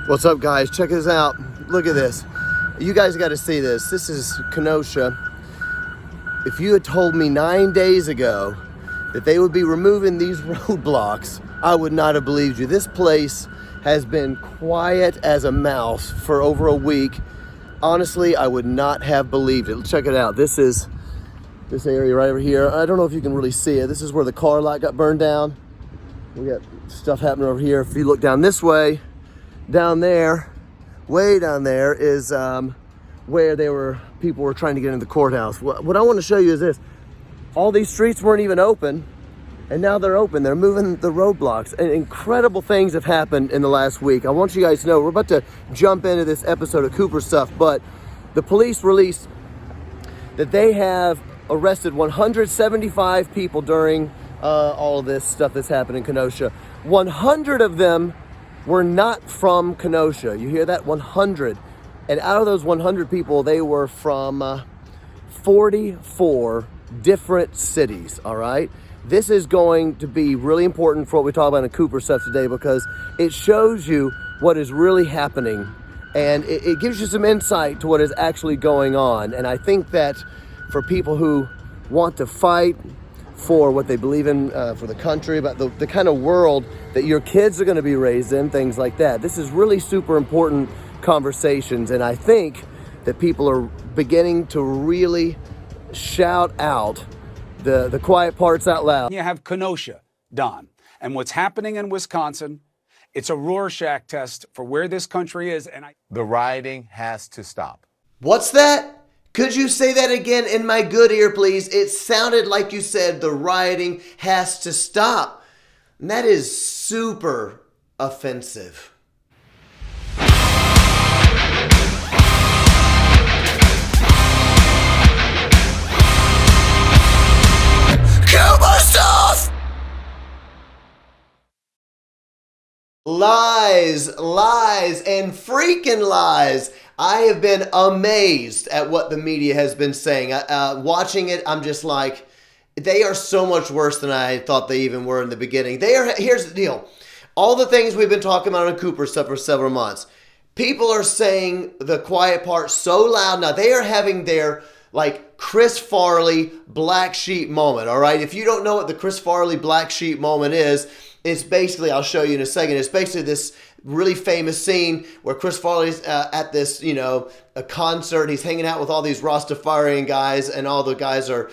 What's up, guys? Check this out. Look at this. You guys got to see this. This is Kenosha. If you had told me 9 days ago that they would be removing these roadblocks, I would not have believed you. This place has been quiet as a mouse for over a week. Honestly, I would not have believed it. Check it out. This is this area right over here. I don't know if you can really see it. This is where the car lot got burned down. We got stuff happening over here. If you look down this way, down there, way down there is where people were trying to get into the courthouse. What I want to show you is this. All these streets weren't even open, and now they're open. They're moving the roadblocks, and incredible things have happened in the last week. I want you guys to know, we're about to jump into this episode of Cooper stuff, but the police released that they have arrested 175 people during all of this stuff that's happened in Kenosha. 100 of them were not from Kenosha. You hear that? 100. And out of those 100 people, they were from 44 different cities, all right? This is going to be really important for what we talk about in Cooper stuff today, because it shows you what is really happening, and it gives you some insight to what is actually going on. And I think that for people who want to fight for what they believe in, for the country, about the kind of world that your kids are going to be raised in, things like that. This is really super important conversations, and I think that people are beginning to really shout out the quiet parts out loud. You have Kenosha, Don, and what's happening in Wisconsin, it's a Rorschach test for where this country is, and The rioting has to stop. What's that? Could you say that again in my good ear, please? It sounded like you said the rioting has to stop. And that is super offensive. Cooper stuff! Lies, lies, and freaking lies. I have been amazed at what the media has been saying. Watching it, I'm just like, they are so much worse than I thought they even were in the beginning. Here's the deal. All the things we've been talking about on Cooper stuff for several months, people are saying the quiet part so loud now. They are having their like Chris Farley black sheep moment, all right? If you don't know what the Chris Farley black sheep moment is, it's basically, I'll show you in a second, it's basically this really famous scene where Chris Farley's at this, a concert. He's hanging out with all these Rastafarian guys, and all the guys are,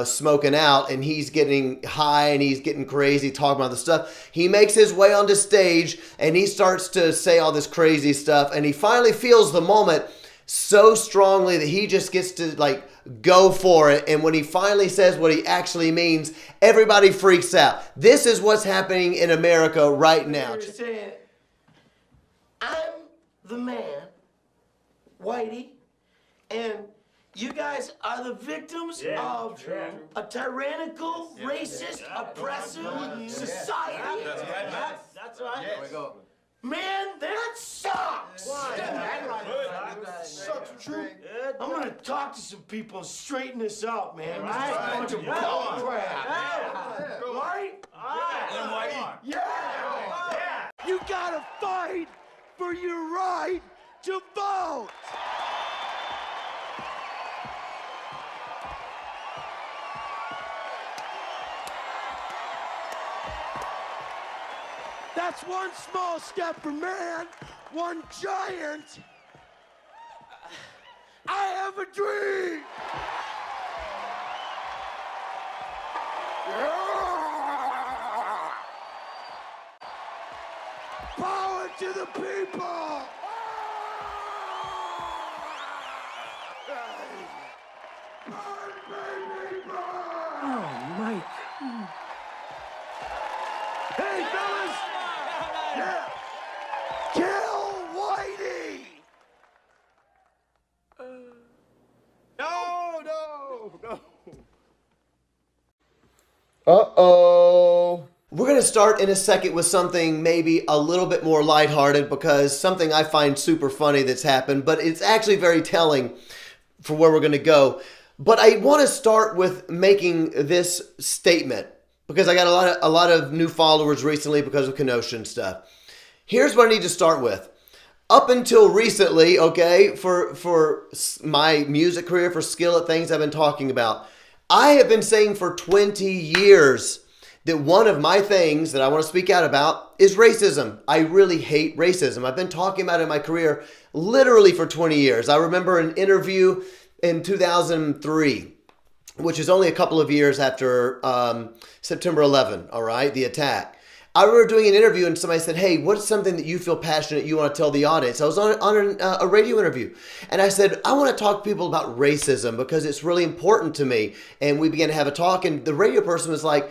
smoking out, and he's getting high and he's getting crazy, talking about the stuff. He makes his way onto stage and he starts to say all this crazy stuff, and he finally feels the moment so strongly that he just gets to go for it. And when he finally says what he actually means, everybody freaks out. This is what's happening in America right now. You're saying, I'm the man, Whitey, and you guys are the victims of a tyrannical, racist, oppressive society. That's right. There we go. Man, that sucks! Sucks, true. I'm gonna talk to some people and straighten this out, man. Right? Bunch of bull crap. Right? Yeah! You gotta fight for your right to vote! That's one small step for man, one giant. I have a dream. Power to the people. Oh, Mike. Hey, fellas. Yeah. Kill Whitey! No. Uh-oh. We're going to start in a second with something maybe a little bit more lighthearted, because something I find super funny that's happened, but it's actually very telling for where we're going to go. But I want to start with making this statement, because I got a lot of new followers recently because of Kenosha and stuff. Here's what I need to start with. up until recently, okay, for my music career, for skill at things I've been talking about, I have been saying for 20 years that one of my things that I want to speak out about is racism. I really hate racism. I've been talking about it in my career literally for 20 years. I remember an interview in 2003, which is only a couple of years after September 11, all right, the attack. I remember doing an interview and somebody said, hey, what's something that you feel passionate you want to tell the audience? I was on a radio interview and I said, I want to talk to people about racism because it's really important to me. And we began to have a talk and the radio person was like,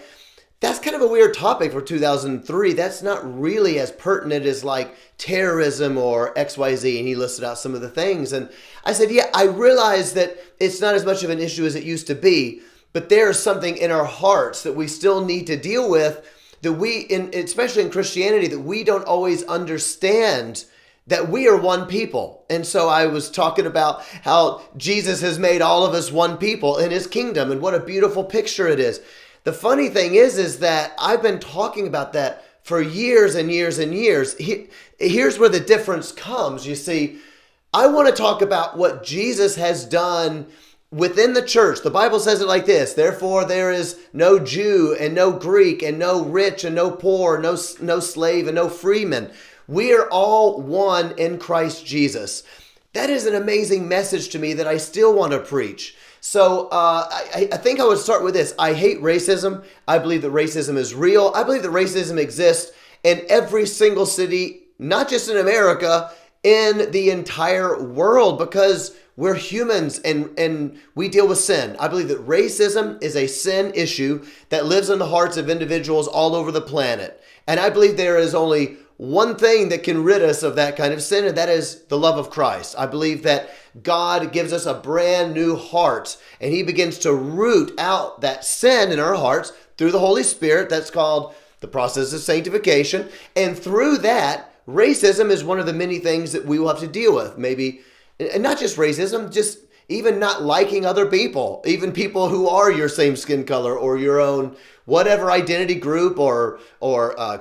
that's kind of a weird topic for 2003. That's not really as pertinent as like terrorism or XYZ. And he listed out some of the things. And I said, yeah, I realize that it's not as much of an issue as it used to be, but there's something in our hearts that we still need to deal with, that especially in Christianity, that we don't always understand that we are one people. And so I was talking about how Jesus has made all of us one people in his kingdom and what a beautiful picture it is. The funny thing is that I've been talking about that for years and years and years. Here's where the difference comes. You see, I want to talk about what Jesus has done within the church. The Bible says it like this: therefore there is no Jew and no Greek and no rich and no poor, no slave and no freeman. We are all one in Christ Jesus. That is an amazing message to me that I still want to preach. So I think I would start with this. I hate racism. I believe that racism is real. I believe that racism exists in every single city, not just in America, in the entire world, because we're humans and we deal with sin. I believe that racism is a sin issue that lives in the hearts of individuals all over the planet. And I believe there is only one thing that can rid us of that kind of sin, and that is the love of Christ. I believe that God gives us a brand new heart, and he begins to root out that sin in our hearts through the Holy Spirit. That's called the process of sanctification. And through that, racism is one of the many things that we will have to deal with. Maybe, and not just racism, just even not liking other people, even people who are your same skin color or your own whatever identity group or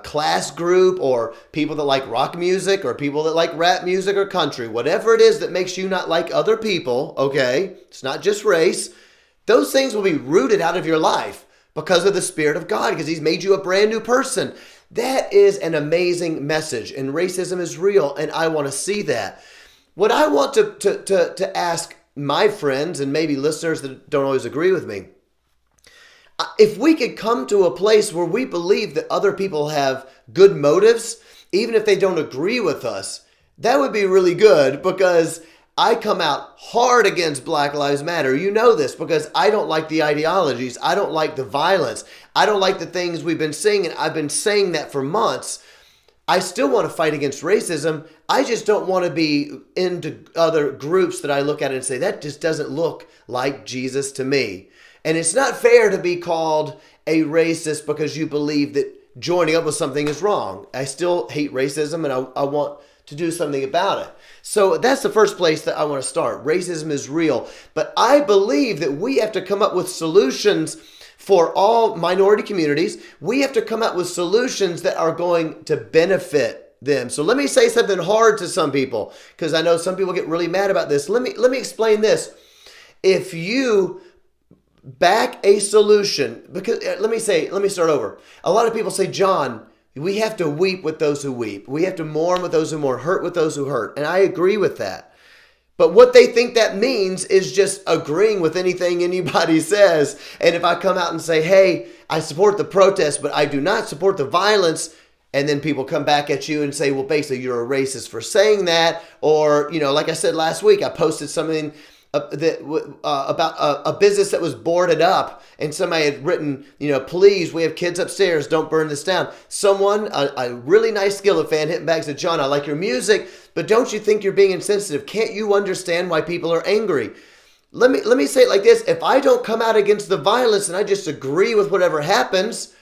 class group, or people that like rock music or people that like rap music or country, whatever it is that makes you not like other people, okay? It's not just race. Those things will be rooted out of your life because of the Spirit of God, because he's made you a brand new person. That is an amazing message, and racism is real, and I want to see that. What I want to ask my friends and maybe listeners that don't always agree with me, if we could come to a place where we believe that other people have good motives, even if they don't agree with us, that would be really good, because I come out hard against Black Lives Matter. You know this, because I don't like the ideologies. I don't like the violence. I don't like the things we've been seeing, and I've been saying that for months. I still want to fight against racism. I just don't want to be into other groups that I look at and say, that just doesn't look like Jesus to me. And it's not fair to be called a racist because you believe that joining up with something is wrong. I still hate racism, and I want to do something about it. So that's the first place that I want to start. Racism is real. But I believe that we have to come up with solutions for all minority communities. We have to come up with solutions that are going to benefit them. So let me say something hard to some people, because I know some people get really mad about this. Let me explain this. If you back a solution, because let me start over. A lot of people say, John, we have to weep with those who weep. We have to mourn with those who mourn, hurt with those who hurt. And I agree with that. But what they think that means is just agreeing with anything anybody says. And if I come out and say, hey, I support the protest, but I do not support the violence, and then people come back at you and say, well, basically you're a racist for saying that. Or, like I said last week, I posted something about a business that was boarded up, and somebody had written, please, we have kids upstairs, don't burn this down. Someone, a really nice Skillet fan, hit me back and said, John, I like your music, but don't you think you're being insensitive? Can't you understand why people are angry? Let me say it like this. If I don't come out against the violence and I just agree with whatever happens,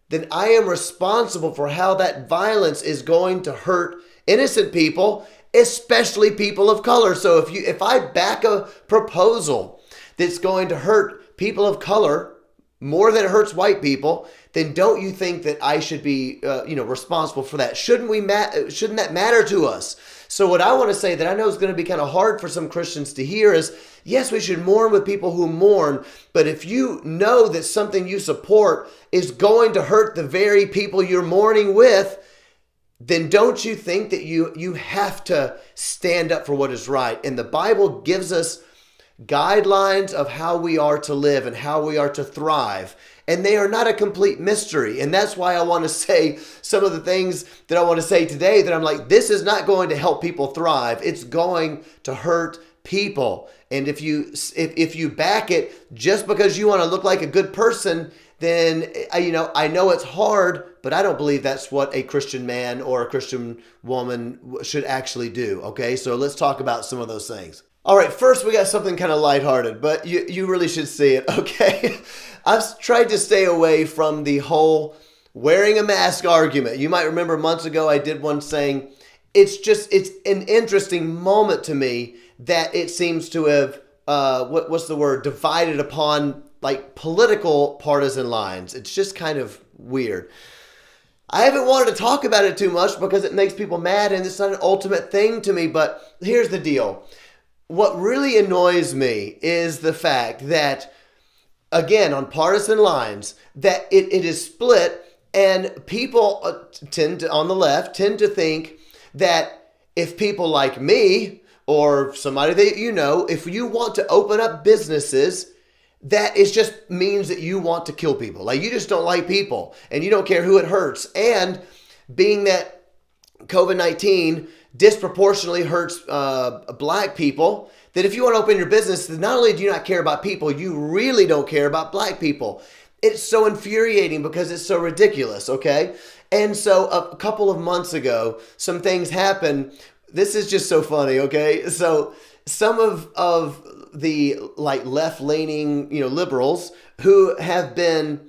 then I am responsible for how that violence is going to hurt innocent people, especially people of color. So if I back a proposal that's going to hurt people of color more than it hurts white people, then don't you think that I should be responsible for that? Shouldn't that matter to us? So what I want to say that I know is going to be kind of hard for some Christians to hear is, yes, we should mourn with people who mourn, but if you know that something you support is going to hurt the very people you're mourning with, then don't you think that you have to stand up for what is right? And the Bible gives us guidelines of how we are to live and how we are to thrive. And they are not a complete mystery. And that's why I want to say some of the things that I want to say today that I'm like, this is not going to help people thrive. It's going to hurt people. And if you back it just because you want to look like a good person, then, I know it's hard, but I don't believe that's what a Christian man or a Christian woman should actually do. Okay, so let's talk about some of those things. All right, first we got something kind of lighthearted, but you really should see it, okay? I've tried to stay away from the whole wearing a mask argument. You might remember months ago I did one saying, it's an interesting moment to me that it seems to have, divided upon like political partisan lines. It's just kind of weird. I haven't wanted to talk about it too much because it makes people mad and it's not an ultimate thing to me, but here's the deal. What really annoys me is the fact that, again, on partisan lines, that it is split, and people on the left tend to think that if people like me or somebody that if you want to open up businesses, that it just means that you want to kill people. Like, you just don't like people and you don't care who it hurts. And being that COVID-19 disproportionately hurts black people, that if you want to open your business, then not only do you not care about people, you really don't care about black people. It's so infuriating because it's so ridiculous, okay? And so a couple of months ago, some things happened. This is just so funny, okay? So some of the like left-leaning, liberals who have been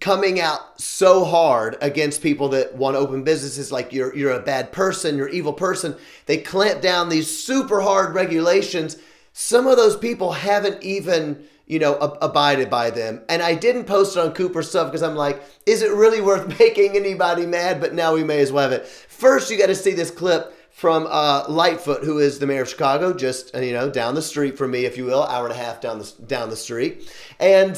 coming out so hard against people that want to open businesses, like you're a bad person, you're an evil person. They clamp down these super hard regulations. Some of those people haven't even, abided by them. And I didn't post it on Cooper stuff because I'm like, is it really worth making anybody mad? But now we may as well have it. First, you got to see this clip from Lightfoot, who is the mayor of Chicago, just down the street from me, if you will, hour and a half down the street. And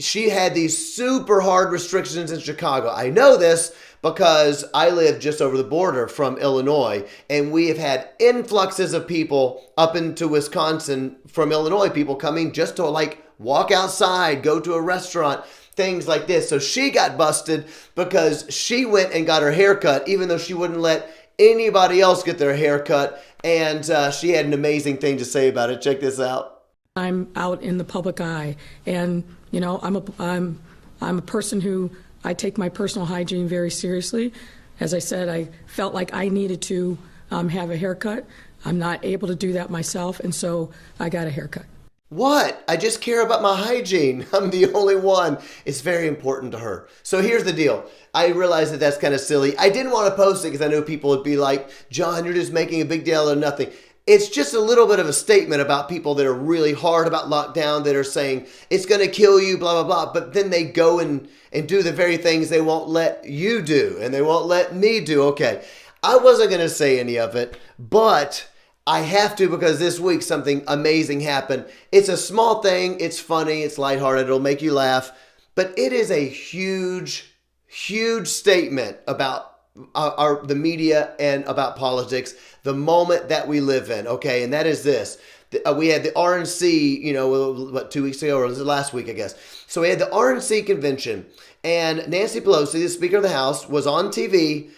she had these super hard restrictions in Chicago. I know this because I live just over the border from Illinois, and we have had influxes of people up into Wisconsin from Illinois, people coming just to like walk outside, go to a restaurant, things like this. So she got busted because she went and got her hair cut, even though she wouldn't let anybody else get their hair cut. And she had an amazing thing to say about it. Check this out. I'm out in the public eye, and I'm a person who I take my personal hygiene very seriously. As I said, I felt like I needed to have a haircut. I'm not able to do that myself, and so I got a haircut. What? I just care about my hygiene. I'm the only one. It's very important to her. So here's the deal. I realize that that's kind of silly. I didn't want to post it because I knew people would be like, John, you're just making a big deal of nothing. It's just a little bit of a statement about people that are really hard about lockdown, that are saying it's going to kill you, blah, blah, blah. But then they go and do the very things they won't let you do and they won't let me do. Okay, I wasn't going to say any of it, but I have to because this week something amazing happened. It's a small thing. It's funny. It's lighthearted. It'll make you laugh. But it is a huge, huge statement about the media and about politics, the moment that we live in, okay? And that is this. We had the RNC, 2 weeks ago, or was it last week, I guess. So we had the RNC convention, and Nancy Pelosi, the Speaker of the House, was on TV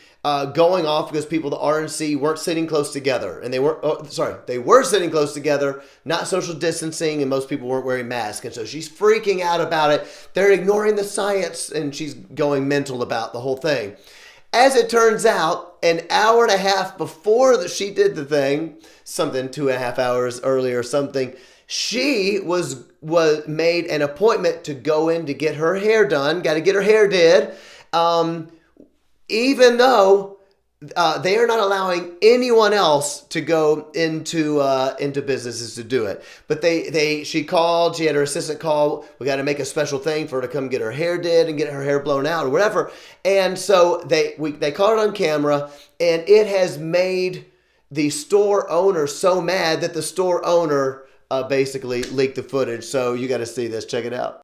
going off because people at the RNC weren't sitting close together. And they were sitting close together, not social distancing, and most people weren't wearing masks. And so she's freaking out about it. They're ignoring the science, and she's going mental about the whole thing. As it turns out, an hour and a half before she did the thing, something 2.5 hours earlier or something, she was made an appointment to go in to get her hair done, got to get her hair did, even though they are not allowing anyone else to go into businesses to do it. But she called, she had her assistant call, we got to make a special thing for her to come get her hair did and get her hair blown out or whatever. And so they caught it on camera, and it has made the store owner so mad that the store owner basically leaked the footage. So you got to see this. Check it out.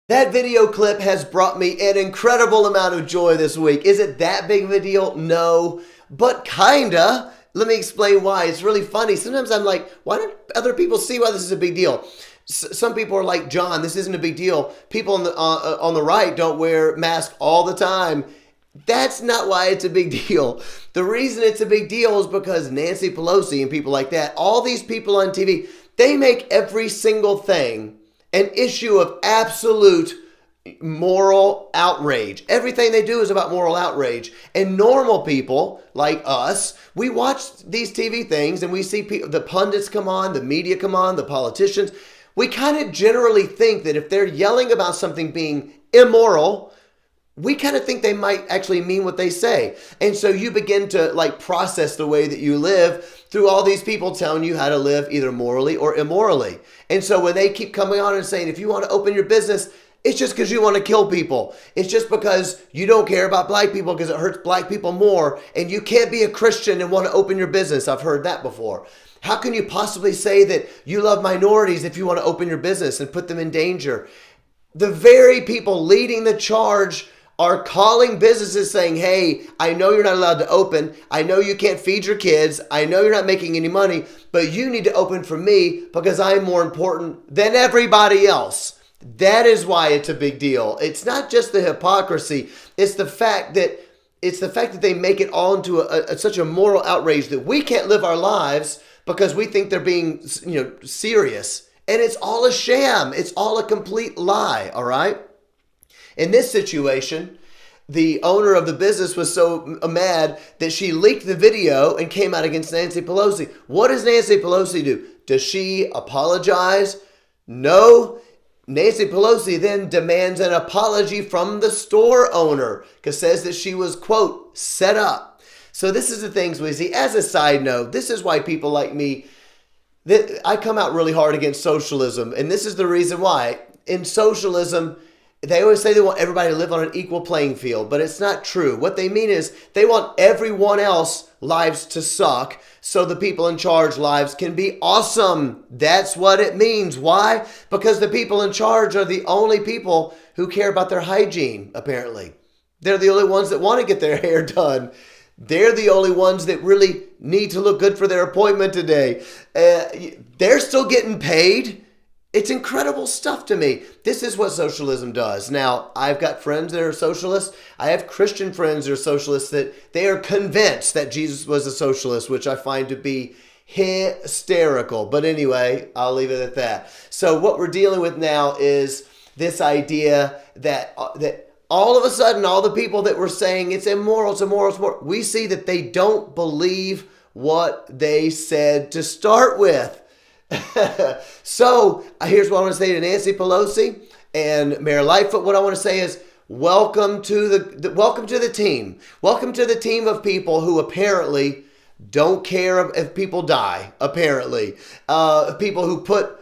That video clip has brought me an incredible amount of joy this week. Is it that big of a deal? No, but kinda. Let me explain why. It's really funny. Sometimes I'm like, why don't other people see why this is a big deal? Some people are like, John, this isn't a big deal. People on the right don't wear masks all the time. That's not why it's a big deal. The reason it's a big deal is because Nancy Pelosi and people like that, all these people on TV, they make every single thing an issue of absolute moral outrage. Everything they do is about moral outrage. And normal people like us, we watch these TV things and we see the pundits come on, the media come on, the politicians. We kind of generally think that if they're yelling about something being immoral, we kind of think they might actually mean what they say. And so you begin to process the way that you live through all these people telling you how to live either morally or immorally. And so when they keep coming on and saying, if you want to open your business, it's just because you want to kill people. It's just because you don't care about black people because it hurts black people more. And you can't be a Christian and want to open your business. I've heard that before. How can you possibly say that you love minorities if you want to open your business and put them in danger? The very people leading the charge are calling businesses saying, hey, I know you're not allowed to open. I know you can't feed your kids. I know you're not making any money, but you need to open for me because I'm more important than everybody else. That is why it's a big deal. It's not just the hypocrisy. It's the fact that they make it all into such a moral outrage that we can't live our lives because we think they're being, serious. And it's all a sham. It's all a complete lie, all right? In this situation, the owner of the business was so mad that she leaked the video and came out against Nancy Pelosi. What does Nancy Pelosi do? Does she apologize? No. Nancy Pelosi then demands an apology from the store owner because says that she was, quote, set up. So this is the things we see. As a side note, this is why people like me, I come out really hard against socialism. And this is the reason why. In socialism, they always say they want everybody to live on an equal playing field, but it's not true. What they mean is they want everyone else's lives to suck so the people in charge lives can be awesome. That's what it means. Why? Because the people in charge are the only people who care about their hygiene, apparently. They're the only ones that want to get their hair done. They're the only ones that really need to look good for their appointment today. They're still getting paid. It's incredible stuff to me. This is what socialism does. Now, I've got friends that are socialists. I have Christian friends that are socialists that they are convinced that Jesus was a socialist, which I find to be hysterical. But anyway, I'll leave it at that. So what we're dealing with now is this idea that all of a sudden, all the people that were saying it's immoral, it's immoral, it's immoral, we see that they don't believe what they said to start with. So here's what I want to say to Nancy Pelosi and Mayor Lightfoot. What I want to say is welcome to the team. Welcome to the team of people who apparently don't care if people die. Apparently, people who put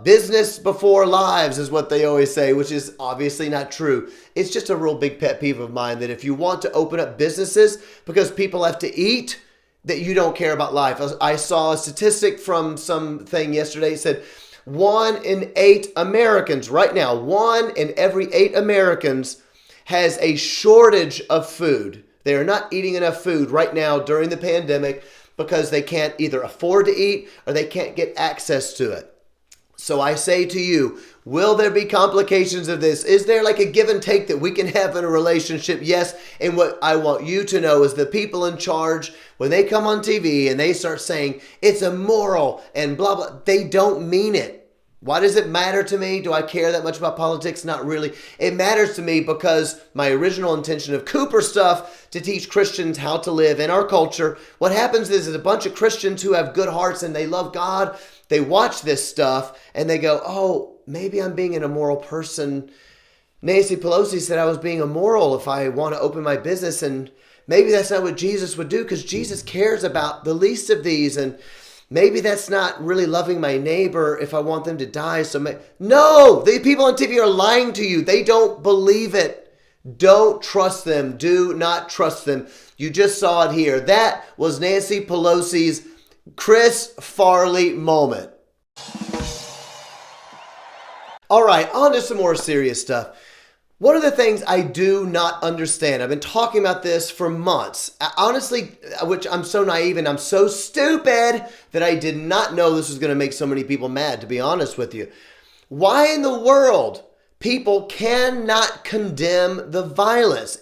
business before lives is what they always say, which is obviously not true. It's just a real big pet peeve of mine that if you want to open up businesses because people have to eat, that you don't care about life. I saw a statistic from something yesterday. It said 1 in 8 Americans right now, 1 in every 8 Americans has a shortage of food. They are not eating enough food right now during the pandemic because they can't either afford to eat or they can't get access to it. So I say to you, will there be complications of this? Is there like a give and take that we can have in a relationship? Yes. And what I want you to know is the people in charge, when they come on TV and they start saying it's immoral and blah, blah, they don't mean it. Why does it matter to me? Do I care that much about politics? Not really. It matters to me because my original intention of Cooper stuff to teach Christians how to live in our culture. What happens is a bunch of Christians who have good hearts and they love God, they watch this stuff and they go, oh, maybe I'm being an immoral person. Nancy Pelosi said I was being immoral if I want to open my business, and maybe that's not what Jesus would do because Jesus cares about the least of these. And maybe that's not really loving my neighbor if I want them to die. No, the people on TV are lying to you. They don't believe it. Don't trust them. Do not trust them. You just saw it here. That was Nancy Pelosi's Chris Farley moment. All right, on to some more serious stuff. One of the things I do not understand, I've been talking about this for months, honestly, which I'm so naive and I'm so stupid that I did not know this was going to make so many people mad, to be honest with you. Why in the world people cannot condemn the violence?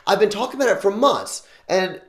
I've been talking about it for months, and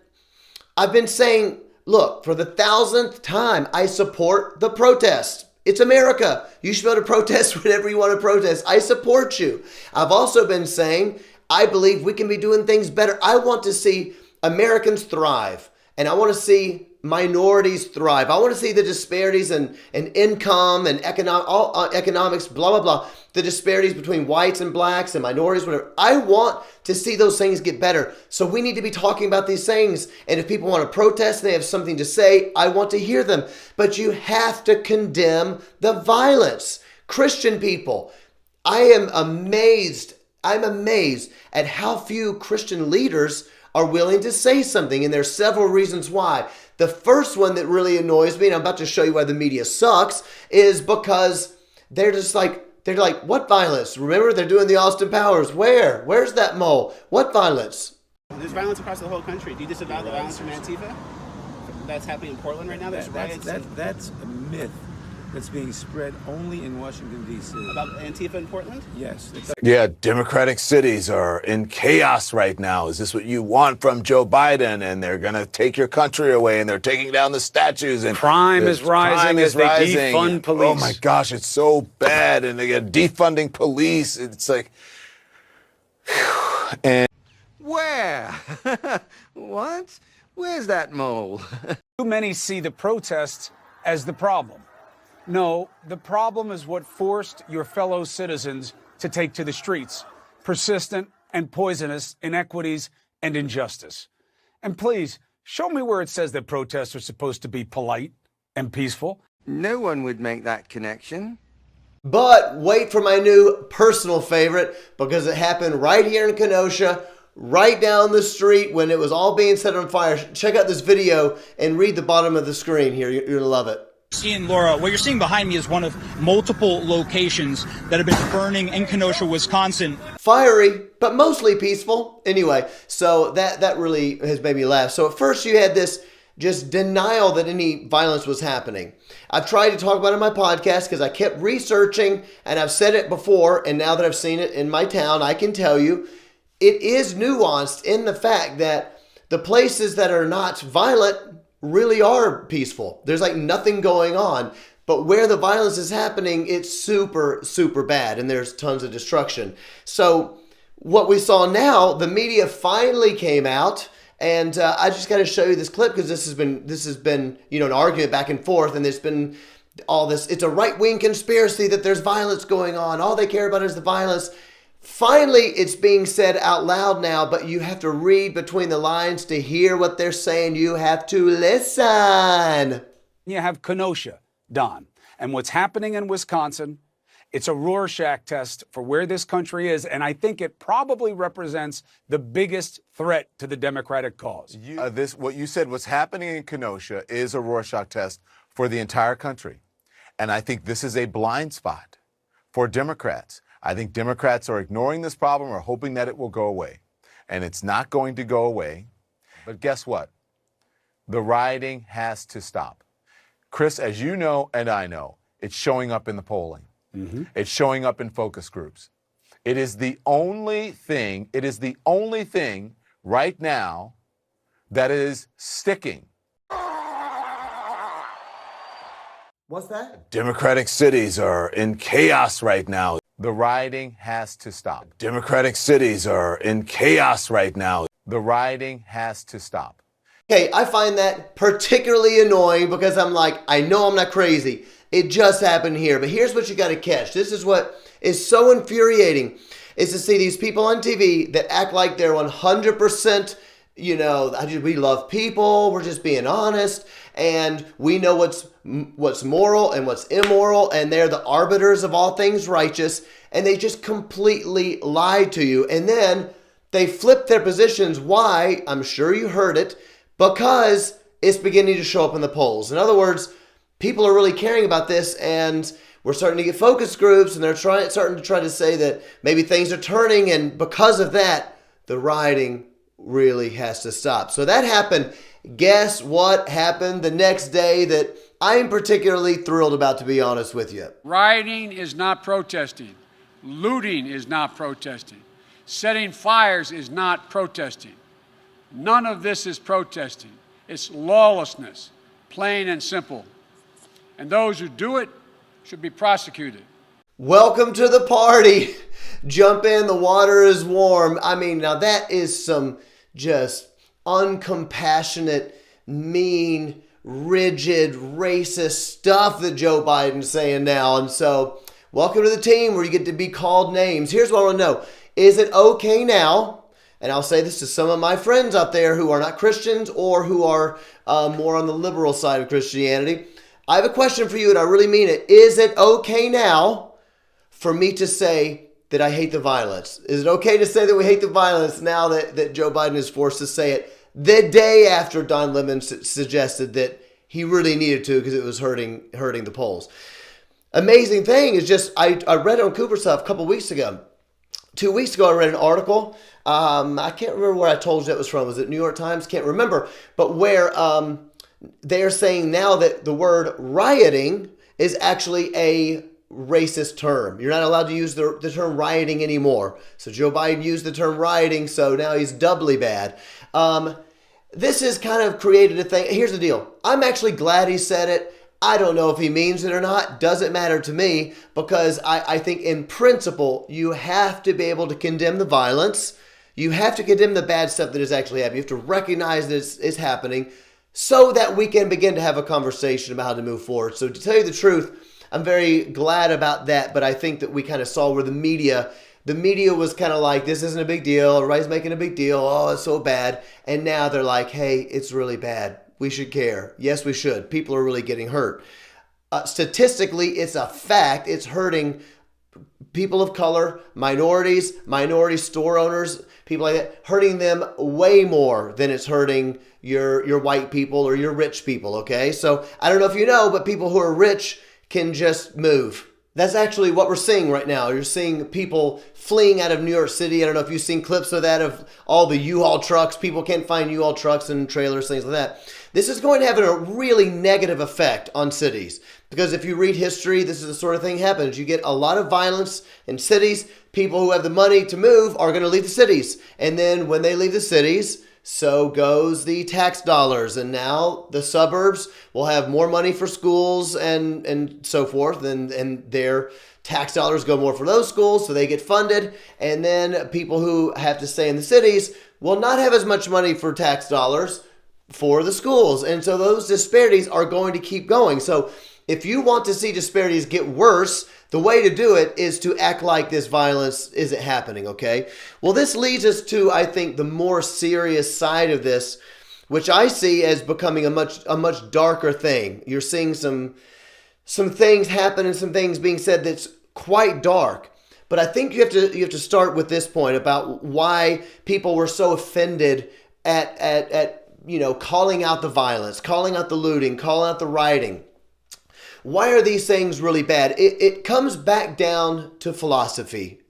I've been saying, look, for the 1,000th time, I support the protest. It's America. You should be able to protest whatever you want to protest. I support you. I've also been saying, I believe we can be doing things better. I want to see Americans thrive, and I want to see minorities thrive. I want to see the disparities in income and economics, blah, blah, blah. The disparities between whites and blacks and minorities, whatever. I want to see those things get better. So we need to be talking about these things. And if people want to protest and they have something to say, I want to hear them. But you have to condemn the violence. Christian people, I am amazed. I'm amazed at how few Christian leaders are willing to say something. And there's several reasons why. The first one that really annoys me, and I'm about to show you why the media sucks, is because they're like, what violence? Remember, they're doing the Austin Powers. Where's that mole? What violence? There's violence across the whole country. Do you disavow the violence from Antifa? That's happening in Portland right now? There's riots. That's a myth that's being spread only in Washington, D.C. About Antifa in Portland? Yes. Yeah, democratic cities are in chaos right now. Is this what you want from Joe Biden? And they're going to take your country away, and they're taking down the statues. And Crime is rising as they defund police. Oh, my gosh, it's so bad. And they get defunding police. It's like... and Where? What? Where's that mole? Too many see the protests as the problem. No, the problem is what forced your fellow citizens to take to the streets: persistent and poisonous inequities and injustice. And please, show me where it says that protests are supposed to be polite and peaceful. No one would make that connection. But wait for my new personal favorite, because it happened right here in Kenosha, right down the street when it was all being set on fire. Check out this video and read the bottom of the screen here. You're going to love it. Seeing Laura, what you're seeing behind me is one of multiple locations that have been burning in Kenosha, Wisconsin. Fiery, but mostly peaceful. Anyway, so that really has made me laugh. So at first you had this just denial that any violence was happening. I've tried to talk about it in my podcast because I kept researching, and I've said it before, and now that I've seen it in my town, I can tell you it is nuanced in the fact that the places that are not violent really are peaceful. There's like nothing going on. But where the violence is happening, it's super, super bad, and there's tons of destruction. So what we saw now, the media finally came out, and I just got to show you this clip because this has been an argument back and forth, and there's been all this. It's a right-wing conspiracy that there's violence going on. All they care about is the violence. Finally, it's being said out loud now, but you have to read between the lines to hear what they're saying. You have to listen. You have Kenosha, Don. And what's happening in Wisconsin, it's a Rorschach test for where this country is, and I think it probably represents the biggest threat to the Democratic cause. What you said, what's happening in Kenosha, is a Rorschach test for the entire country. And I think this is a blind spot for Democrats. I think Democrats are ignoring this problem or hoping that it will go away. And it's not going to go away. But guess what? The rioting has to stop. Chris, as you know and I know, it's showing up in the polling. Mm-hmm. It's showing up in focus groups. It is the only thing right now that is sticking. What's that? Democratic cities are in chaos right now. The rioting has to stop. Democratic cities are in chaos right now. The rioting has to stop. Okay, I find that particularly annoying because I'm like, I know I'm not crazy. It just happened here. But here's what you got to catch. This is what is so infuriating, is to see these people on TV that act like they're 100% we love people. We're just being honest, and we know what's moral and what's immoral, and they're the arbiters of all things righteous, and they just completely lied to you. And then they flipped their positions. Why? I'm sure you heard it, because it's beginning to show up in the polls. In other words, people are really caring about this, and we're starting to get focus groups, and they're starting to try to say that maybe things are turning, and because of that, the rioting really has to stop. So that happened. Guess what happened the next day that I'm particularly thrilled about, to be honest with you? Rioting is not protesting. Looting is not protesting. Setting fires is not protesting. None of this is protesting. It's lawlessness, plain and simple. And those who do it should be prosecuted. Welcome to the party. Jump in, the water is warm. I mean, now that is some just uncompassionate, mean, rigid, racist stuff that Joe Biden's saying now. And so, welcome to the team where you get to be called names. Here's what I want to know. Is it okay now? And I'll say this to some of my friends out there who are not Christians or who are more on the liberal side of Christianity. I have a question for you, and I really mean it. Is it okay now for me to say that I hate the violence? Is it okay to say that we hate the violence now that Joe Biden is forced to say it the day after Don Lemon suggested that he really needed to because it was hurting the polls? Amazing thing is just, I read it on Cooper Stuff a couple weeks ago. 2 weeks ago, I read an article. I can't remember where I told you that was from. Was it New York Times? Can't remember. But where they're saying now that the word rioting is actually a racist term. You're not allowed to use the term rioting anymore. So Joe Biden used the term rioting, so now he's doubly bad. This has kind of created a thing. Here's the deal. I'm actually glad he said it. I don't know if he means it or not. Doesn't matter to me, because I think in principle, you have to be able to condemn the violence. You have to condemn the bad stuff that is actually happening. You have to recognize that it's happening so that we can begin to have a conversation about how to move forward. So to tell you the truth, I'm very glad about that, but I think that we kind of saw where the media was kind of like, this isn't a big deal. Everybody's making a big deal. Oh, it's so bad. And now they're like, hey, it's really bad. We should care. Yes, we should. People are really getting hurt. Statistically, it's a fact. It's hurting people of color, minorities, minority store owners, people like that, hurting them way more than it's hurting your white people or your rich people, okay? So I don't know if you know, but people who are rich can just move. That's actually what we're seeing right now. You're seeing people fleeing out of New York City. I don't know if you've seen clips of that, of all the U-Haul trucks. People can't find U-Haul trucks and trailers, things like that. This is going to have a really negative effect on cities, because if you read history, this is the sort of thing happens. You get a lot of violence in cities. People who have the money to move are going to leave the cities. And then when they leave the cities, so goes the tax dollars. And now the suburbs will have more money for schools and so forth. And their tax dollars go more for those schools, so they get funded. And then people who have to stay in the cities will not have as much money for tax dollars for the schools. And so those disparities are going to keep going. So if you want to see disparities get worse, the way to do it is to act like this violence isn't happening, okay? Well, this leads us to, I think, the more serious side of this, which I see as becoming a much darker thing. You're seeing some things happen and some things being said that's quite dark. But I think you have to start with this point about why people were so offended at calling out the violence, calling out the looting, calling out the rioting. Why are these things really bad? It comes back down to philosophy.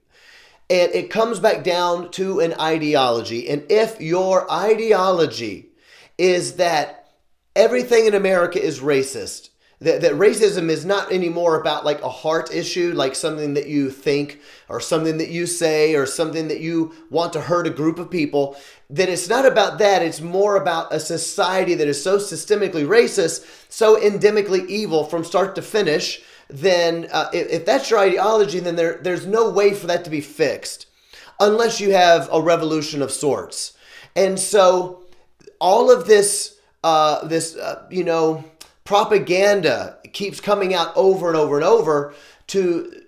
And it comes back down to an ideology. And if your ideology is that everything in America is racist, that racism is not anymore about like a heart issue, like something that you think or something that you say or something that you want to hurt a group of people, that it's not about that. It's more about a society that is so systemically racist, so endemically evil from start to finish. Then if that's your ideology, then there's no way for that to be fixed unless you have a revolution of sorts. And so all of this propaganda keeps coming out over and over and over to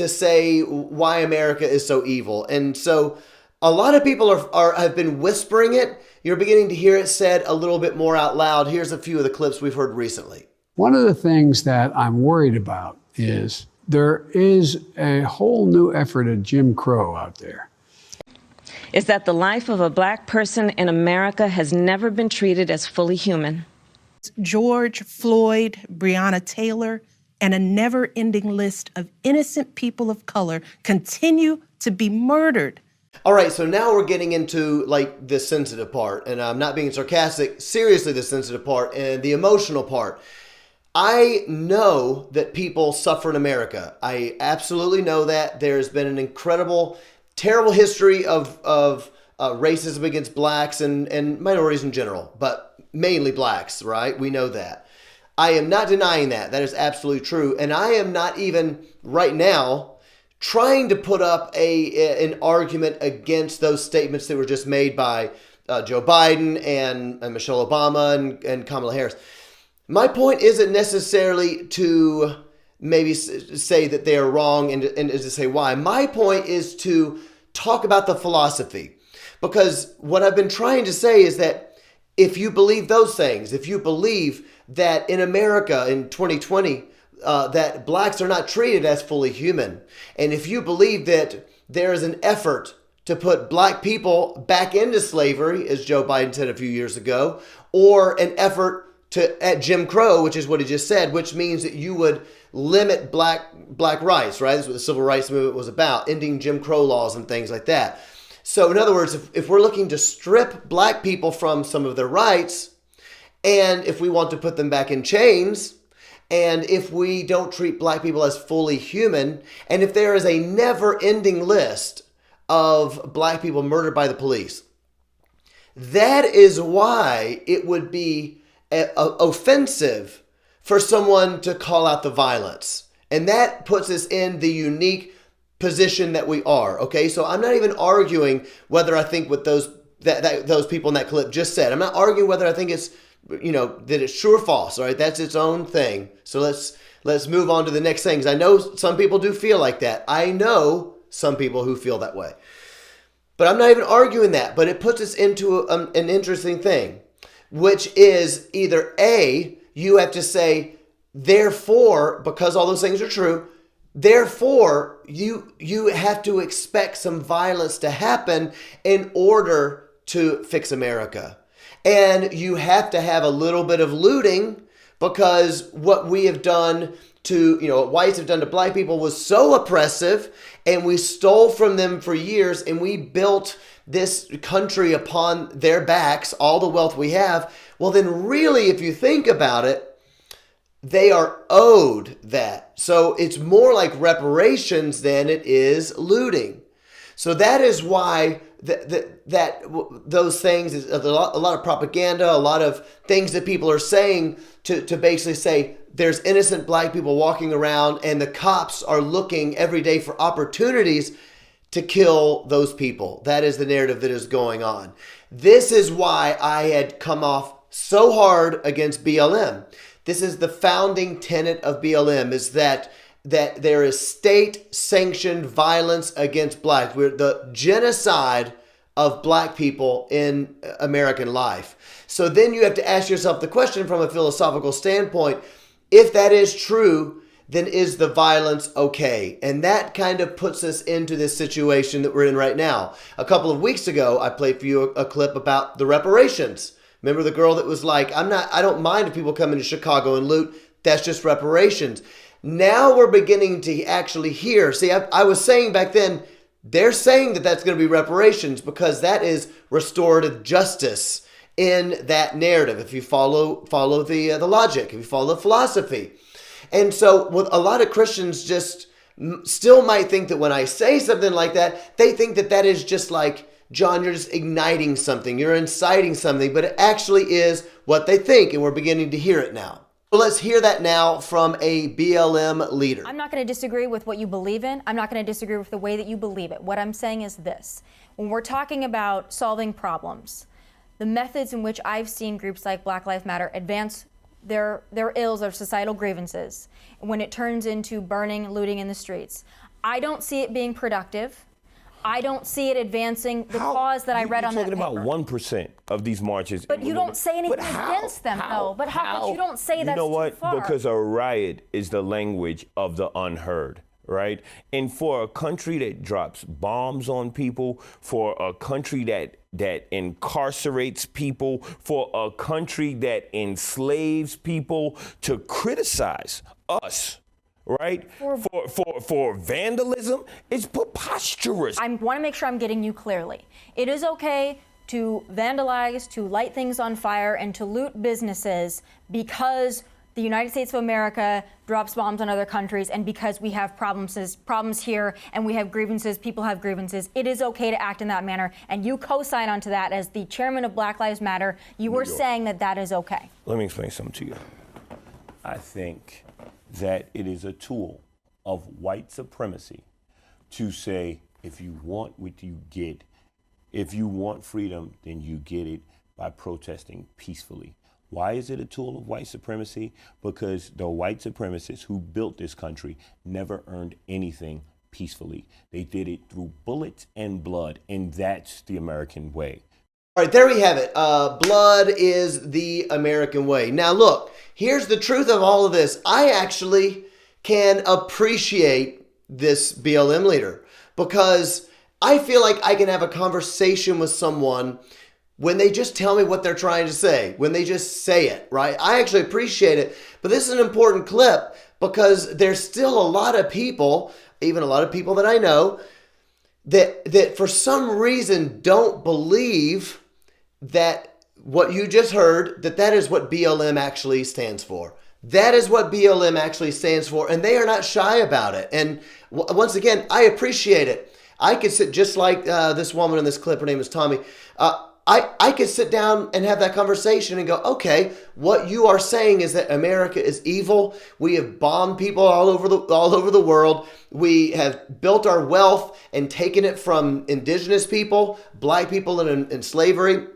say why America is so evil. And so A lot of people have been whispering it. You're beginning to hear it said a little bit more out loud. Here's a few of the clips we've heard recently. One of the things that I'm worried about is there is a whole new effort at Jim Crow out there. Is that the life of a black person in America has never been treated as fully human. George Floyd, Breonna Taylor, and a never-ending list of innocent people of color continue to be murdered. All right, so now we're getting into like the sensitive part, and I'm not being sarcastic, seriously the sensitive part and the emotional part. I know that people suffer in America. I absolutely know that. There's been an incredible, terrible history of racism against blacks and minorities in general, but mainly blacks, right? We know that. I am not denying that. That is absolutely true. And I am not even right now trying to put up an argument against those statements that were just made by Joe Biden and Michelle Obama and Kamala Harris. My point isn't necessarily to maybe say that they are wrong and to say why. My point is to talk about the philosophy. Because what I've been trying to say is that if you believe those things, if you believe that in America in 2020, that blacks are not treated as fully human, and if you believe that there is an effort to put black people back into slavery, as Joe Biden said a few years ago, or an effort at Jim Crow, which is what he just said, which means that you would limit black rights, right? That's what the civil rights movement was about, ending Jim Crow laws and things like that. So in other words, if we're looking to strip black people from some of their rights, and if we want to put them back in chains, and if we don't treat black people as fully human, and if there is a never-ending list of black people murdered by the police, that is why it would be offensive for someone to call out the violence. And that puts us in the unique position that we are, okay? So I'm not even arguing whether I think what those people in that clip just said. I'm not arguing whether I think it's, that it's true or false, all right? That's its own thing. So let's move on to the next thing, because I know some people do feel like that. I know some people who feel that way. But I'm not even arguing that, but it puts us into an interesting thing, which is either A, you have to say, therefore, because all those things are true, therefore, you have to expect some violence to happen in order to fix America. And you have to have a little bit of looting, because what we have done to, what whites have done to black people was so oppressive, and we stole from them for years, and we built this country upon their backs, all the wealth we have. Well, then really, if you think about it, they are owed that. So it's more like reparations than it is looting. So that is why those things, a lot of propaganda, a lot of things that people are saying to basically say there's innocent black people walking around and the cops are looking every day for opportunities to kill those people. That is the narrative that is going on. This is why I had come off so hard against BLM. This is the founding tenet of BLM, is that there is state-sanctioned violence against blacks. We're the genocide of black people in American life. So then you have to ask yourself the question from a philosophical standpoint, if that is true, then is the violence okay? And that kind of puts us into this situation that we're in right now. A couple of weeks ago, I played for you a clip about the reparations. Remember the girl that was like, I don't mind if people come into Chicago and loot. That's just reparations. Now we're beginning to actually hear. See, I was saying back then, they're saying that that's going to be reparations because that is restorative justice in that narrative. If you follow the logic, if you follow the philosophy. And so with a lot of Christians just still might think that when I say something like that, they think that that is just like, John, you're just igniting something, you're inciting something, but it actually is what they think, and we're beginning to hear it now. Well, let's hear that now from a BLM leader. I'm not going to disagree with what you believe in. I'm not going to disagree with the way that you believe it. What I'm saying is this. When we're talking about solving problems, the methods in which I've seen groups like Black Lives Matter advance their ills or societal grievances, when it turns into burning, looting in the streets, I don't see it being productive. I don't see it advancing the cause that I read on that paper. You're talking about 1% of these marches. But you don't say anything against them, though. But how could you don't say that's too far? You know what? Because a riot is the language of the unheard. Right? And for a country that drops bombs on people, for a country that incarcerates people, for a country that enslaves people, to criticize us, right? For vandalism, it's preposterous. I want to make sure I'm getting you clearly. It is okay to vandalize, to light things on fire, and to loot businesses because the United States of America drops bombs on other countries, and because we have problems here, and we have grievances, people have grievances. It is okay to act in that manner, and you co-sign onto that as the chairman of Black Lives Matter. You were saying that that is okay. Let me explain something to you. I think that it is a tool of white supremacy to say, if you want what you get, if you want freedom, then you get it by protesting peacefully. Why is it a tool of white supremacy? Because the white supremacists who built this country never earned anything peacefully. They did it through bullets and blood, and that's the American way. All right, there we have it. Blood is the American way. Now, look, here's the truth of all of this. I actually can appreciate this BLM leader because I feel like I can have a conversation with someone when they just tell me what they're trying to say, when they just say it, right? I actually appreciate it. But this is an important clip because there's still a lot of people, even a lot of people that I know, that for some reason don't believe that what you just heard, that is what BLM actually stands for. That is what BLM actually stands for, and they are not shy about it. And once again, I appreciate it. I could sit just like this woman in this clip, her name is Tommy. I could sit down and have that conversation and go, okay, what you are saying is that America is evil. We have bombed people all over the world. We have built our wealth and taken it from indigenous people, black people in slavery,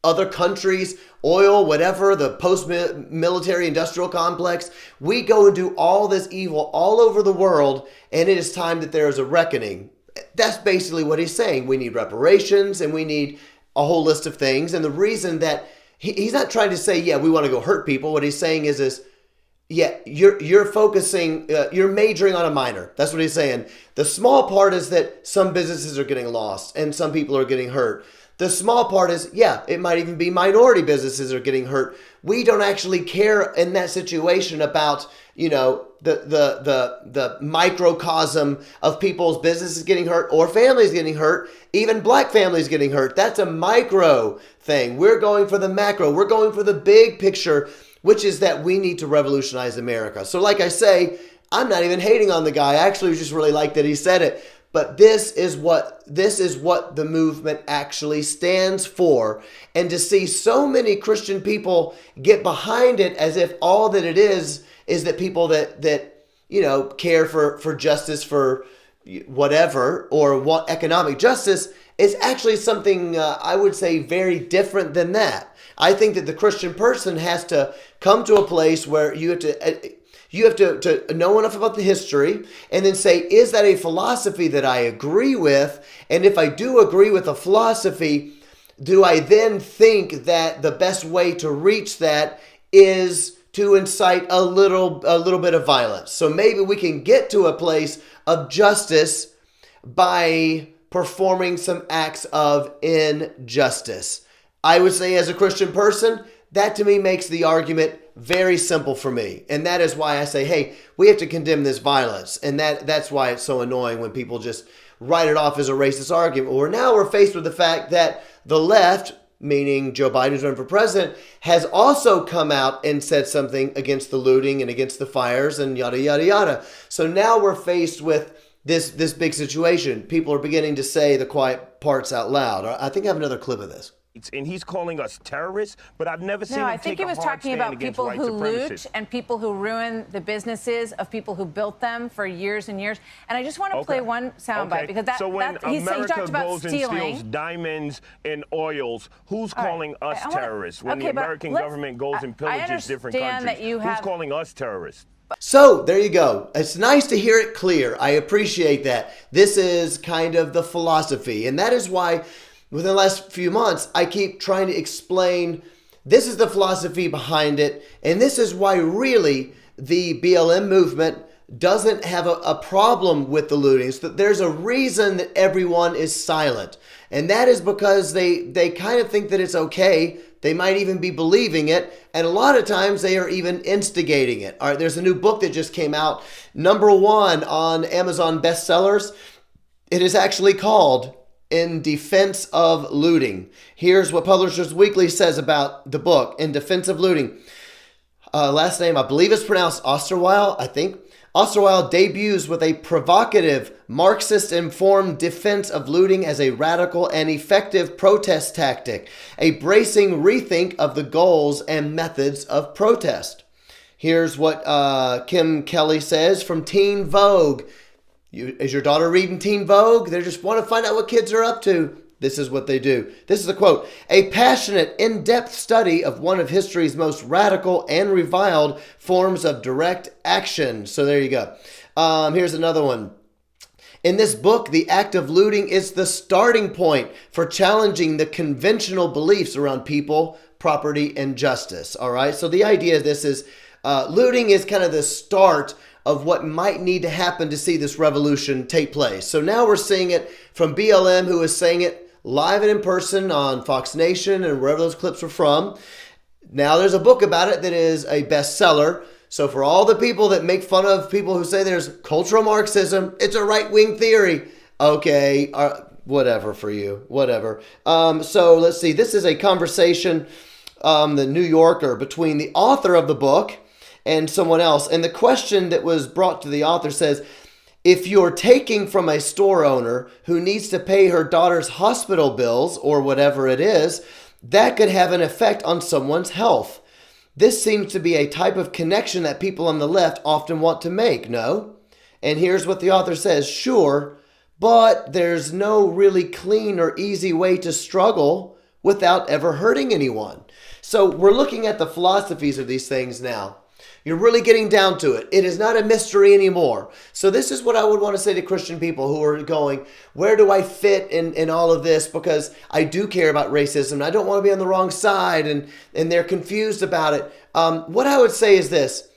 other countries, oil, whatever, the post-military industrial complex. We go and do all this evil all over the world, and it is time that there is a reckoning. That's basically what he's saying. We need reparations, and we need a whole list of things. And the reason that he's not trying to say, yeah, we want to go hurt people. What he's saying is yeah, you're focusing, you're majoring on a minor. That's what he's saying. The small part is that some businesses are getting lost and some people are getting hurt. The small part is, yeah, it might even be minority businesses are getting hurt. We don't actually care in that situation about, you know, the microcosm of people's businesses getting hurt or families getting hurt, even black families getting hurt. That's a micro thing. We're going for the macro. We're going for the big picture, which is that we need to revolutionize America. So like I say, I'm not even hating on the guy. I actually just really like that he said it. But this is what the movement actually stands for. And to see so many Christian people get behind it as if all that it is that people that you know, care for justice, for whatever, or want economic justice, is actually something I would say very different than that. I think that the Christian person has to come to a place where you have to know enough about the history and then say, is that a philosophy that I agree with? And if I do agree with a philosophy, do I then think that the best way to reach that is to incite a little bit of violence? So maybe we can get to a place of justice by performing some acts of injustice. I would say as a Christian person, that to me makes the argument very simple for me. And that is why I say, hey, we have to condemn this violence. And that's why it's so annoying when people just write it off as a racist argument. Or now we're faced with the fact that the left, meaning Joe Biden's running for president, has also come out and said something against the looting and against the fires and yada, yada, yada. So now we're faced with this big situation. People are beginning to say the quiet parts out loud. I think I have another clip of this. And he's calling us terrorists, but I've never seen him I think he was talking about people who loot and people who ruin the businesses of people who built them for years and years. And I just want to play one soundbite because so when America goes and steals diamonds and oils, who's calling us terrorists? When the American government goes and pillages different countries, who's calling us terrorists? So there you go. It's nice to hear it clear. I appreciate that. This is kind of the philosophy. And that is why within the last few months, I keep trying to explain this is the philosophy behind it. And this is why really the BLM movement doesn't have a problem with the lootings. That there's a reason that everyone is silent. And that is because they kind of think that it's okay. They might even be believing it. And a lot of times they are even instigating it. All right, there's a new book that just came out, #1 on Amazon bestsellers. It is actually called In Defense of Looting. Here's what Publishers Weekly says about the book, In Defense of Looting. Last name, I believe it's pronounced Osterweil, I think. Osterweil debuts with a provocative, Marxist-informed defense of looting as a radical and effective protest tactic, a bracing rethink of the goals and methods of protest. Here's what Kim Kelly says from Teen Vogue. Is your daughter reading Teen Vogue? They just want to find out what kids are up to. This is what they do. This is a quote. A passionate, in-depth study of one of history's most radical and reviled forms of direct action. So there you go. Here's another one. In this book, the act of looting is the starting point for challenging the conventional beliefs around people, property, and justice. All right. So the idea of this is looting is kind of the start of what might need to happen to see this revolution take place. So now we're seeing it from BLM, who is saying it live and in person on Fox Nation and wherever those clips were from. Now there's a book about it that is a bestseller. So for all the people that make fun of people who say there's cultural Marxism, it's a right-wing theory. Okay, whatever for you, whatever. So let's see. This is a conversation, the New Yorker, between the author of the book and someone else. And the question that was brought to the author says, if you're taking from a store owner who needs to pay her daughter's hospital bills or whatever it is, that could have an effect on someone's health. This seems to be a type of connection that people on the left often want to make, no? And here's what the author says, sure, but there's no really clean or easy way to struggle without ever hurting anyone. So we're looking at the philosophies of these things now. You're really getting down to it. It is not a mystery anymore. So this is what I would want to say to Christian people who are going, where do I fit in all of this? Because I do care about racism. I don't want to be on the wrong side, and they're confused about it. What I would say is this.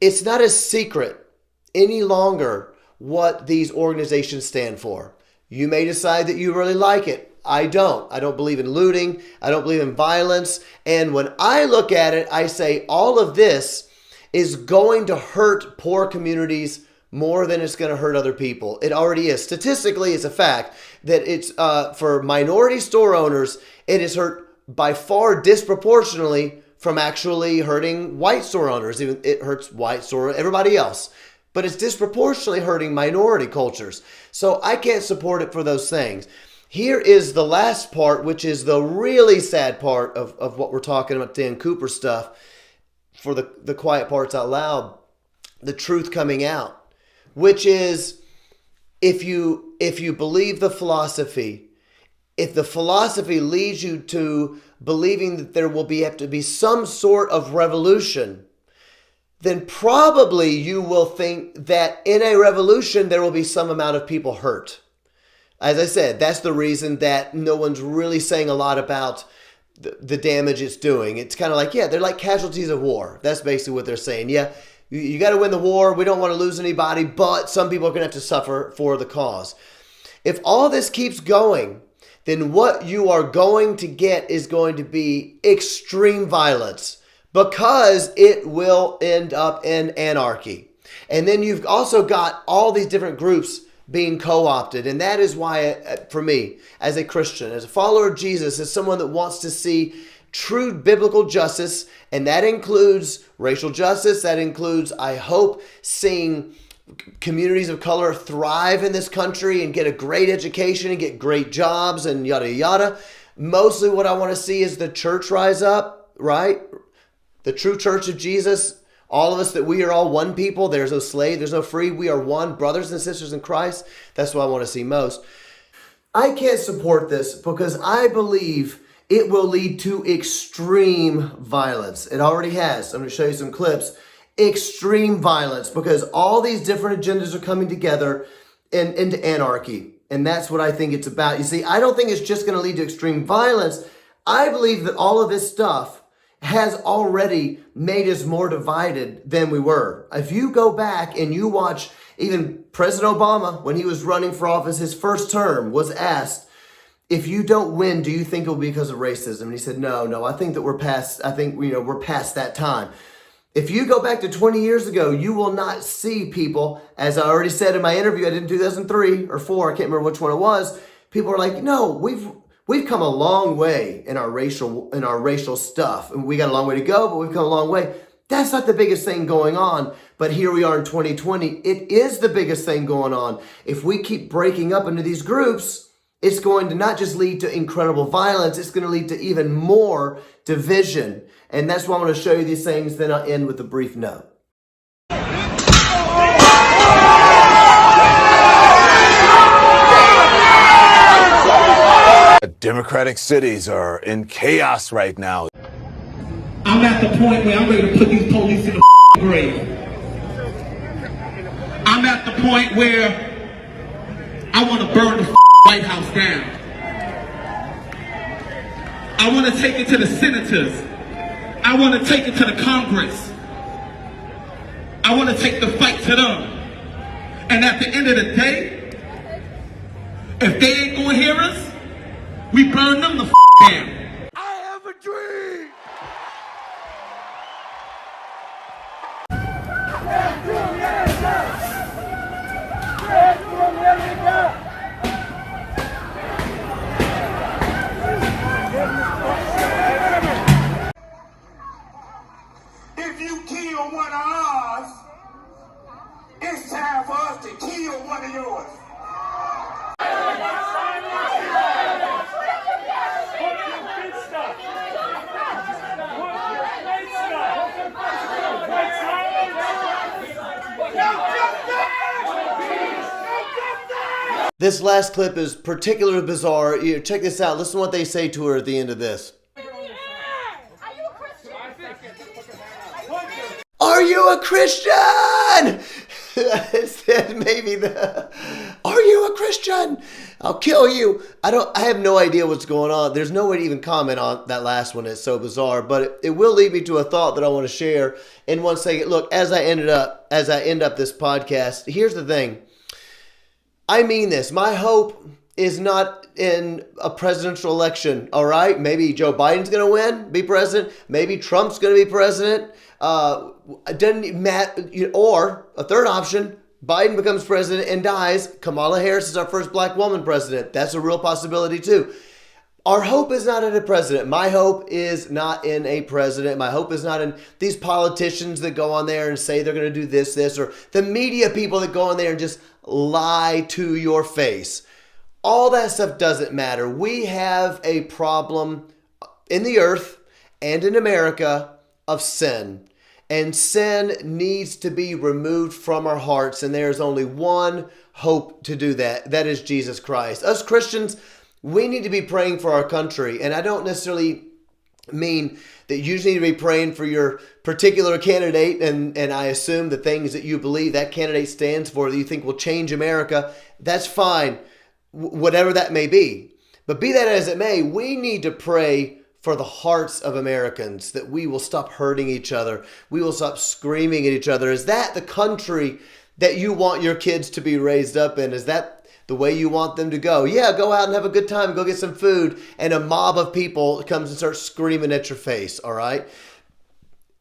It's not a secret any longer what these organizations stand for. You may decide that you really like it. I don't. I don't believe in looting. I don't believe in violence. And when I look at it, I say all of this is going to hurt poor communities more than it's going to hurt other people. It already is. Statistically, it's a fact that it's for minority store owners, it is hurt by far disproportionately from actually hurting white store owners. It hurts white store, everybody else. But it's disproportionately hurting minority cultures. So I can't support it for those things. Here is the last part, which is the really sad part of what we're talking about, Dan Cooper stuff. For the quiet parts out loud, the truth coming out, which is if you believe the philosophy, if the philosophy leads you to believing that there will have to be some sort of revolution, then probably you will think that in a revolution there will be some amount of people hurt. As I said, that's the reason that no one's really saying a lot about the damage it's doing. It's kind of like, yeah, they're like casualties of war. That's basically what they're saying. Yeah, you got to win the war. We don't want to lose anybody, but some people are going to have to suffer for the cause. If all this keeps going, then what you are going to get is going to be extreme violence because it will end up in anarchy. And then you've also got all these different groups being co-opted. And that is why, for me, as a Christian, as a follower of Jesus, as someone that wants to see true biblical justice, and that includes racial justice, that includes, I hope, seeing communities of color thrive in this country and get a great education and get great jobs and yada, yada. Mostly what I want to see is the church rise up, right? The true church of Jesus. All of us, that we are all one people. There's no slave, there's no free. We are one, brothers and sisters in Christ. That's what I want to see most. I can't support this because I believe it will lead to extreme violence. It already has. I'm going to show you some clips. extreme violence, because all these different agendas are coming together into anarchy. And that's what I think it's about. You see, I don't think it's just going to lead to extreme violence. I believe that all of this stuff has already made us more divided than we were. If you go back and you watch even President Obama, when he was running for office, his first term was asked, if you don't win, do you think it will be because of racism? And he said, no, I think that we're past that time. If you go back to 20 years ago, you will not see people, as I already said in my interview I did in 2003 or 4, I can't remember which one it was. People are like, no, we've come a long way in our racial stuff. And we got a long way to go, but we've come a long way. That's not the biggest thing going on. But here we are in 2020. It is the biggest thing going on. If we keep breaking up into these groups, it's going to not just lead to incredible violence, it's going to lead to even more division. And that's why I'm going to show you these things. Then I'll end with a brief note. Democratic cities are in chaos right now. I'm at the point where I'm ready to put these police in the grave. I'm at the point where I want to burn the White House down. I want to take it to the senators. I want to take it to the Congress. I want to take the fight to them. And at the end of the day, if they ain't going to hear us, we burn them the down. I have a dream. If you kill one of ours, it's time for us to kill one of yours. This last clip is particularly bizarre. Check this out. Listen to what they say to her at the end of this. Are you a Christian? Instead, maybe are you a Christian? I'll kill you. I have no idea what's going on. There's no way to even comment on that last one. It's so bizarre, but it will lead me to a thought that I want to share in 1 second. Look, as I end up this podcast, here's the thing. I mean this. My hope is not in a presidential election, all right? Maybe Joe Biden's going to be president. Maybe Trump's going to be president. Doesn't matter. Or a third option, Biden becomes president and dies. Kamala Harris is our first black woman president. That's a real possibility too. Our hope is not in a president. My hope is not in a president. My hope is not in these politicians that go on there and say they're going to do this, or the media people that go on there and just lie to your face. All that stuff doesn't matter. We have a problem in the earth and in America of sin. And sin needs to be removed from our hearts. And there's only one hope to do that. That is Jesus Christ. Us Christians, we need to be praying for our country. And I don't necessarily mean that you need to be praying for your particular candidate. And I assume the things that you believe that candidate stands for, that you think will change America. That's fine, whatever that may be. But be that as it may, we need to pray for the hearts of Americans, that we will stop hurting each other. We will stop screaming at each other. Is that the country that you want your kids to be raised up in? Is that the way you want them to go? Yeah, go out and have a good time. Go get some food. And a mob of people comes and starts screaming at your face, all right?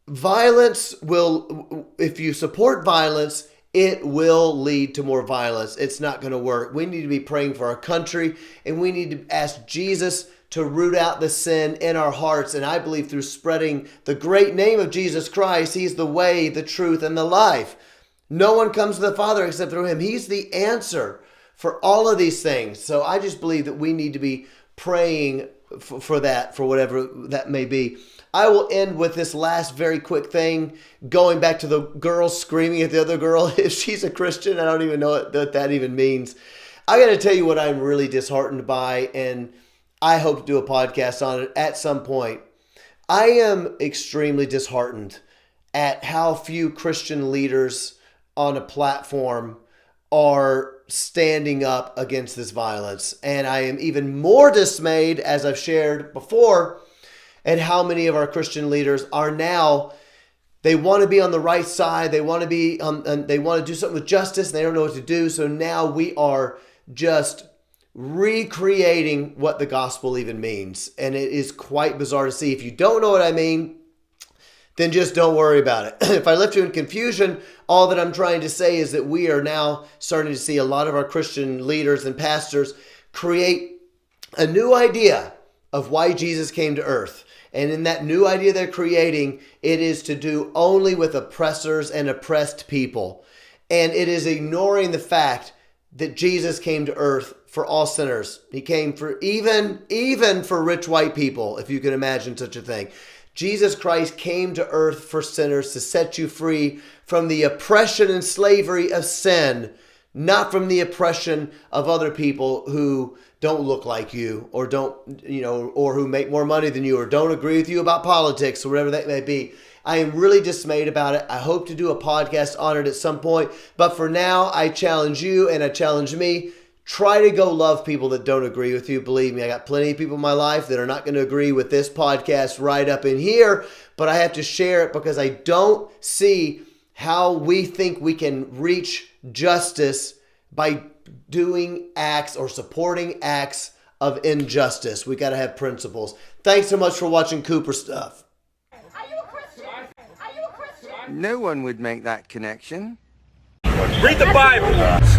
Violence will, if you support violence, it will lead to more violence. It's not going to work. We need to be praying for our country, and we need to ask Jesus to root out the sin in our hearts. And I believe through spreading the great name of Jesus Christ, He's the way, the truth, and the life. No one comes to the Father except through Him. He's the answer for all of these things. So I just believe that we need to be praying for that, for whatever that may be. I will end with this last very quick thing, going back to the girl screaming at the other girl. If she's a Christian, I don't even know what that even means. I got to tell you what I'm really disheartened by, and I hope to do a podcast on it at some point. I am extremely disheartened at how few Christian leaders on a platform are standing up against this violence. And I am even more dismayed, as I've shared before, at how many of our Christian leaders are now, they want to be on the right side. They want to be, they want to do something with justice. And they don't know what to do. So now we are just recreating what the gospel even means. And it is quite bizarre to see. If you don't know what I mean, then just don't worry about it. If I left you in confusion, all that I'm trying to say is that we are now starting to see a lot of our Christian leaders and pastors create a new idea of why Jesus came to earth. And in that new idea they're creating, it is to do only with oppressors and oppressed people. And it is ignoring the fact that Jesus came to earth for all sinners. He came for even for rich white people, if you can imagine such a thing. Jesus Christ came to earth for sinners to set you free from the oppression and slavery of sin, not from the oppression of other people who don't look like you or don't, or who make more money than you or don't agree with you about politics or whatever that may be. I am really dismayed about it. I hope to do a podcast on it at some point. But for now, I challenge you and I challenge me. Try to go love people that don't agree with you. Believe me, I got plenty of people in my life that are not going to agree with this podcast right up in here, but I have to share it because I don't see how we think we can reach justice by doing acts or supporting acts of injustice. We got to have principles. Thanks so much for watching Cooper Stuff. Are you a Christian? Are you a Christian? No one would make that connection. Read the Bible.